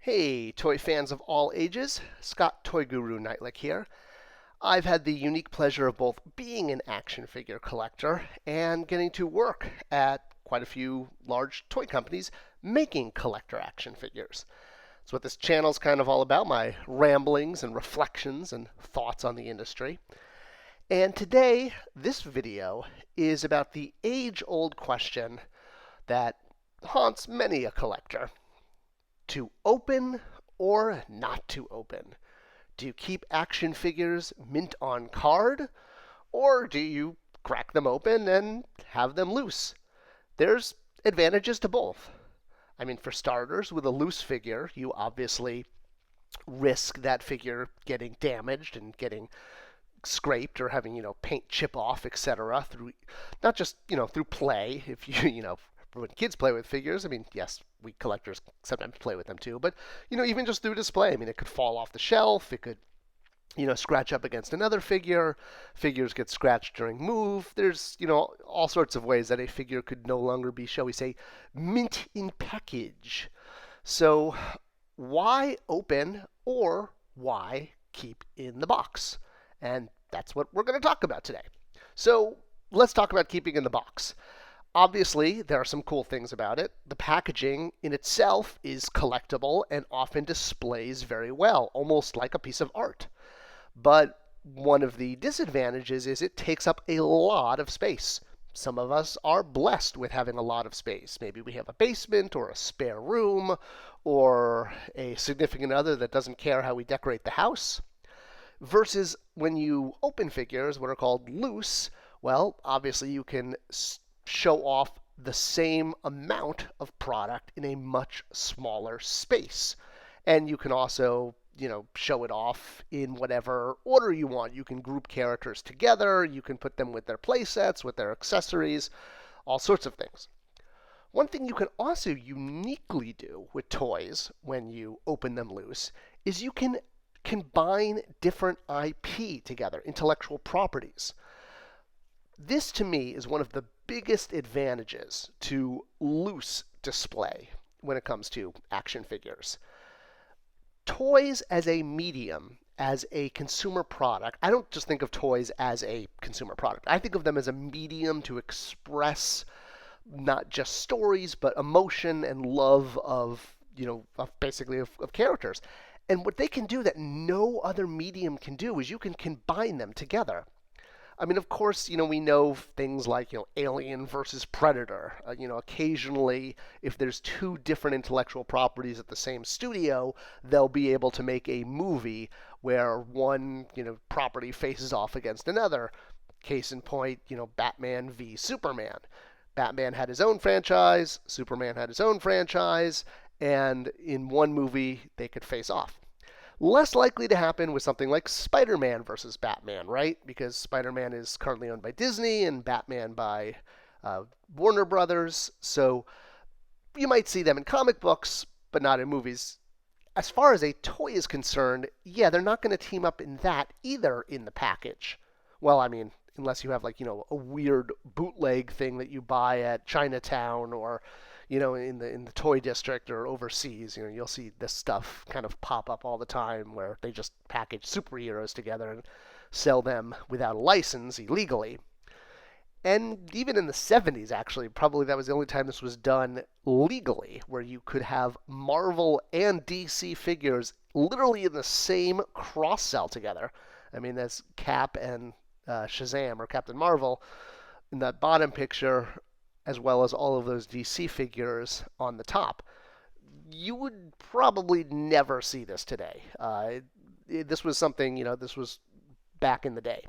Hey, toy fans of all ages, Scott ToyGuru Neitlich here. I've had the unique pleasure of both being an action figure collector and getting to work at quite a few large toy companies making collector action figures. That's what this channel's kind of all about, my ramblings and reflections and thoughts on the industry. And today, this video is about the age-old question that haunts many a collector. To open or not to open? Do you keep action figures mint on card, or do you crack them open and have them loose? There's advantages to both. I mean, for starters, with a loose figure, you obviously risk that figure getting damaged and getting scraped or having, paint chip off, etc. through not just, through play. If you, when kids play with figures, I mean, yes, we collectors sometimes play with them too, but, even just through display, I mean, it could fall off the shelf, it could, scratch up against another figure, figures get scratched during move. There's, all sorts of ways that a figure could no longer be, shall we say, mint in package. So why open or why keep in the box? And that's what we're going to talk about today. So let's talk about keeping in the box. Obviously, there are some cool things about it. The packaging in itself is collectible and often displays very well, almost like a piece of art. But one of the disadvantages is it takes up a lot of space. Some of us are blessed with having a lot of space. Maybe we have a basement or a spare room or a significant other that doesn't care how we decorate the house. Versus when you open figures, what are called loose, well, obviously you can show off the same amount of product in a much smaller space. And you can also, show it off in whatever order you want. You can group characters together, you can put them with their play sets, with their accessories, all sorts of things. One thing you can also uniquely do with toys when you open them loose is you can combine different IP together, intellectual properties. This, to me, is one of the biggest advantages to loose display when it comes to action figures. Toys as a medium, as a consumer product, I don't just think of toys as a consumer product. I think of them as a medium to express not just stories, but emotion and love of, of characters. And what they can do that no other medium can do is you can combine them together. I mean, of course, we know things like, Alien versus Predator. Occasionally, if there's two different intellectual properties at the same studio, they'll be able to make a movie where one, property faces off against another. Case in point, Batman v Superman. Batman had his own franchise, Superman had his own franchise, and in one movie, they could face off. Less likely to happen with something like Spider-Man versus Batman, right? Because Spider-Man is currently owned by Disney and Batman by Warner Brothers. So you might see them in comic books, but not in movies. As far as a toy is concerned, yeah, they're not going to team up in that either in the package. Well, I mean, unless you have a weird bootleg thing that you buy at Chinatown or in the toy district or overseas, you'll see this stuff kind of pop up all the time where they just package superheroes together and sell them without a license illegally. And even in the 70s, actually, probably that was the only time this was done legally, where you could have Marvel and DC figures literally in the same cross-sell together. I mean, that's Cap and Shazam, or Captain Marvel, in that bottom picture, as well as all of those DC figures on the top. You would probably never see this today. This was something, this was back in the day.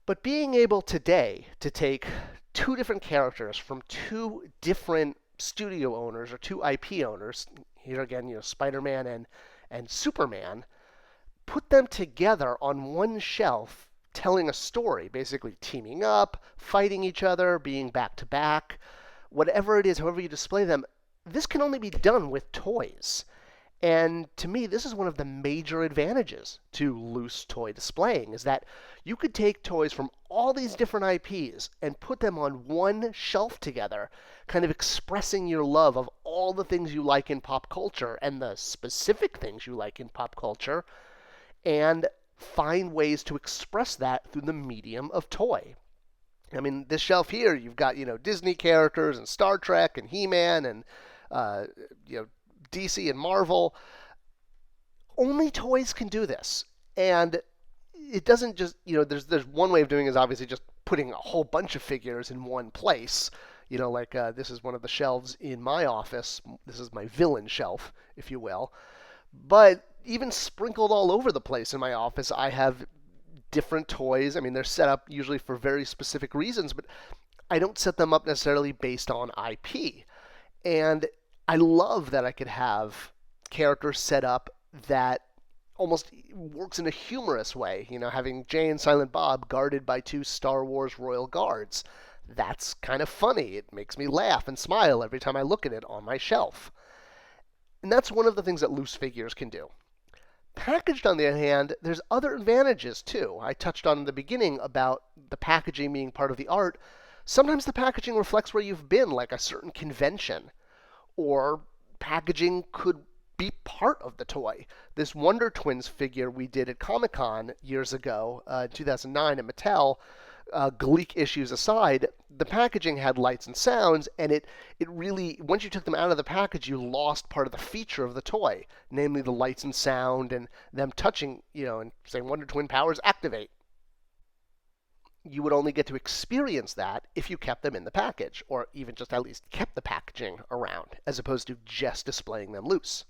But being able today to take two different characters from two different studio owners or two IP owners, here again, Spider-Man and Superman, put them together on one shelf telling a story, basically teaming up, fighting each other, being back to back, whatever it is, however you display them, this can only be done with toys. And to me, this is one of the major advantages to loose toy displaying, is that you could take toys from all these different IPs and put them on one shelf together, kind of expressing your love of all the things you like in pop culture and the specific things you like in pop culture and find ways to express that through the medium of toy. I mean, this shelf here, you've got, Disney characters and Star Trek and He-Man and, uh, DC and Marvel. Only toys can do this. And it doesn't just, there's one way of doing it is obviously just putting a whole bunch of figures in one place. This is one of the shelves in my office. This is my villain shelf, if you will. But even sprinkled all over the place in my office, I have different toys. I mean, they're set up usually for very specific reasons, but I don't set them up necessarily based on IP. And I love that I could have characters set up that almost works in a humorous way. Having Jay and Silent Bob guarded by two Star Wars Royal Guards. That's kind of funny. It makes me laugh and smile every time I look at it on my shelf. And that's one of the things that loose figures can do. Packaged, on the other hand, there's other advantages too. I touched on in the beginning about the packaging being part of the art. Sometimes the packaging reflects where you've been, like a certain convention. Or packaging could be part of the toy. This Wonder Twins figure we did at Comic-Con years ago, 2009 at Mattel, Gleek issues aside, the packaging had lights and sounds, and it really, once you took them out of the package, you lost part of the feature of the toy, namely the lights and sound and them touching, and saying Wonder Twin powers activate. You would only get to experience that if you kept them in the package, or even just at least kept the packaging around, as opposed to just displaying them loose.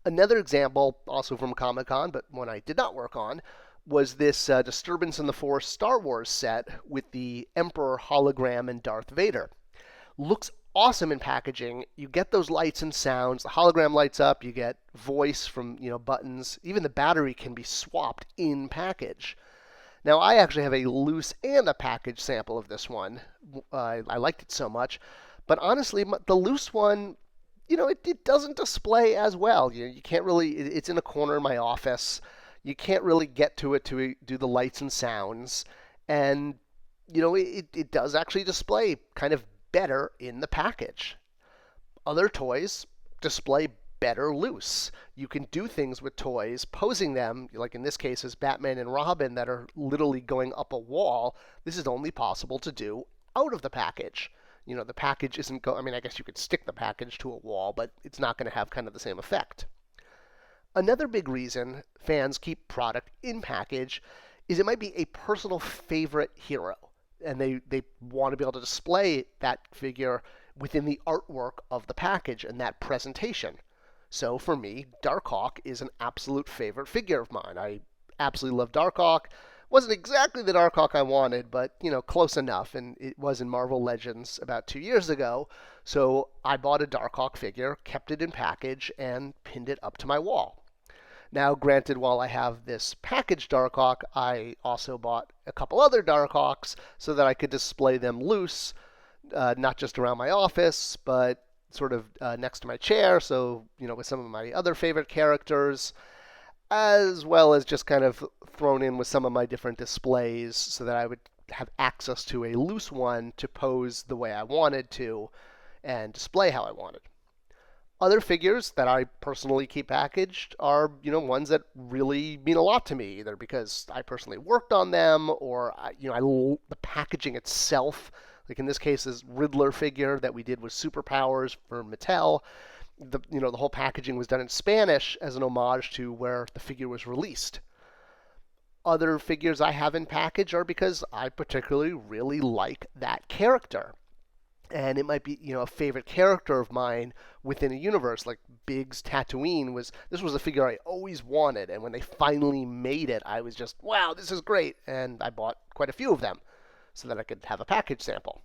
Another example, also from Comic-Con, but one I did not work on, was this Disturbance in the Force Star Wars set with the Emperor hologram and Darth Vader. Looks awesome in packaging. You get those lights and sounds. The hologram lights up. You get voice from buttons. Even the battery can be swapped in package. Now, I actually have a loose and a package sample of this one. I liked it so much. But honestly, the loose one, it doesn't display as well. You can't really, it's in a corner in my office. You can't really get to it to do the lights and sounds. And, it does actually display kind of better in the package. Other toys display better loose. You can do things with toys, posing them, like in this case as Batman and Robin, that are literally going up a wall. This is only possible to do out of the package. The package isn't I guess you could stick the package to a wall, but it's not going to have kind of the same effect. Another big reason fans keep product in package is it might be a personal favorite hero, and they want to be able to display that figure within the artwork of the package and that presentation. So for me, Darkhawk is an absolute favorite figure of mine. I absolutely love Darkhawk. Wasn't exactly the Darkhawk I wanted, but, close enough, and it was in Marvel Legends about 2 years ago, so I bought a Darkhawk figure, kept it in package, and pinned it up to my wall. Now, granted, while I have this packaged Darkhawk, I also bought a couple other Darkhawks so that I could display them loose, not just around my office, but sort of next to my chair, so, with some of my other favorite characters, as well as just kind of thrown in with some of my different displays so that I would have access to a loose one to pose the way I wanted to and display how I wanted. Other figures that I personally keep packaged are, ones that really mean a lot to me, either because I personally worked on them or, the packaging itself. Like in this case, this Riddler figure that we did with superpowers for Mattel. The whole packaging was done in Spanish as an homage to where the figure was released. Other figures I have in package are because I particularly really like that character. And it might be, a favorite character of mine within a universe, like Biggs Tatooine this was a figure I always wanted, and when they finally made it, I was just, wow, this is great, and I bought quite a few of them so that I could have a package sample.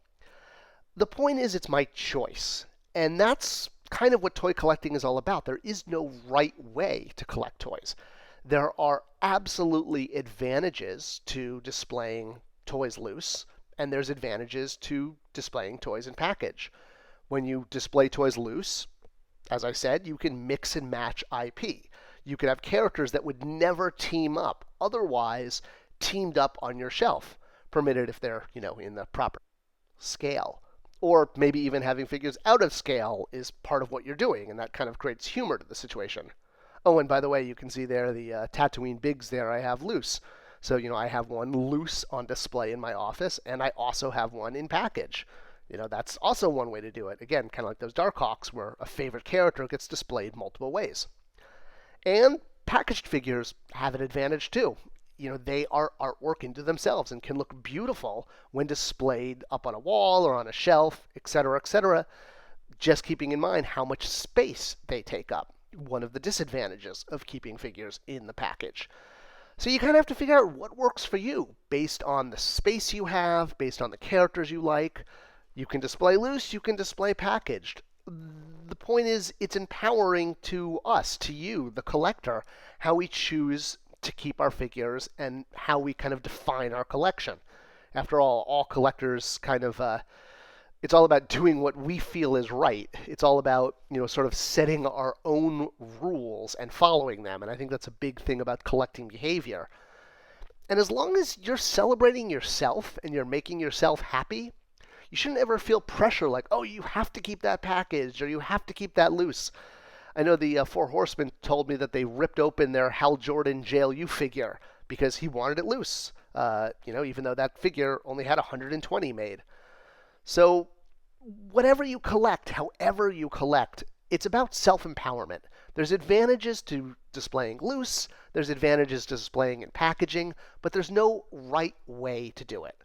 The point is, it's my choice, and that's kind of what toy collecting is all about. There is no right way to collect toys. There are absolutely advantages to displaying toys loose, and there's advantages to displaying toys in package. When you display toys loose, as I said, you can mix and match IP. You can have characters that would never team up, otherwise teamed up on your shelf, permitted if they're, in the proper scale. Or maybe even having figures out of scale is part of what you're doing, and that kind of creates humor to the situation. Oh, and by the way, you can see there the Tatooine Bigs there I have loose. So, I have one loose on display in my office, and I also have one in package. That's also one way to do it. Again, kind of like those Darkhawks, where a favorite character gets displayed multiple ways. And packaged figures have an advantage too. They are artwork into themselves and can look beautiful when displayed up on a wall or on a shelf, etc., etc., just keeping in mind how much space they take up. One of the disadvantages of keeping figures in the package. So you kind of have to figure out what works for you based on the space you have, based on the characters you like. You can display loose, you can display packaged. The point is, it's empowering to us, to you, the collector, how we choose to keep our figures and how we kind of define our collection. After all collectors kind of, it's all about doing what we feel is right. It's all about, sort of setting our own rules and following them. And I think that's a big thing about collecting behavior. And as long as you're celebrating yourself and you're making yourself happy, you shouldn't ever feel pressure like, oh, you have to keep that packaged or you have to keep that loose. I know the Four Horsemen told me that they ripped open their Hal Jordan Jail U figure because he wanted it loose, even though that figure only had 120 made. So whatever you collect, however you collect, it's about self-empowerment. There's advantages to displaying loose, there's advantages to displaying in packaging, but there's no right way to do it.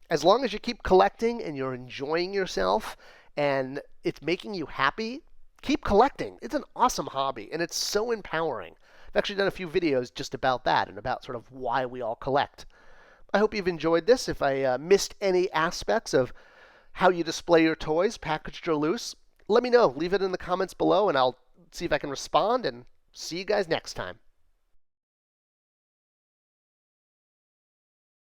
As long as you keep collecting and you're enjoying yourself and it's making you happy, keep collecting. It's an awesome hobby, and it's so empowering. I've actually done a few videos just about that and about sort of why we all collect. I hope you've enjoyed this. If I missed any aspects of how you display your toys, packaged or loose, let me know. Leave it in the comments below, and I'll see if I can respond, and see you guys next time.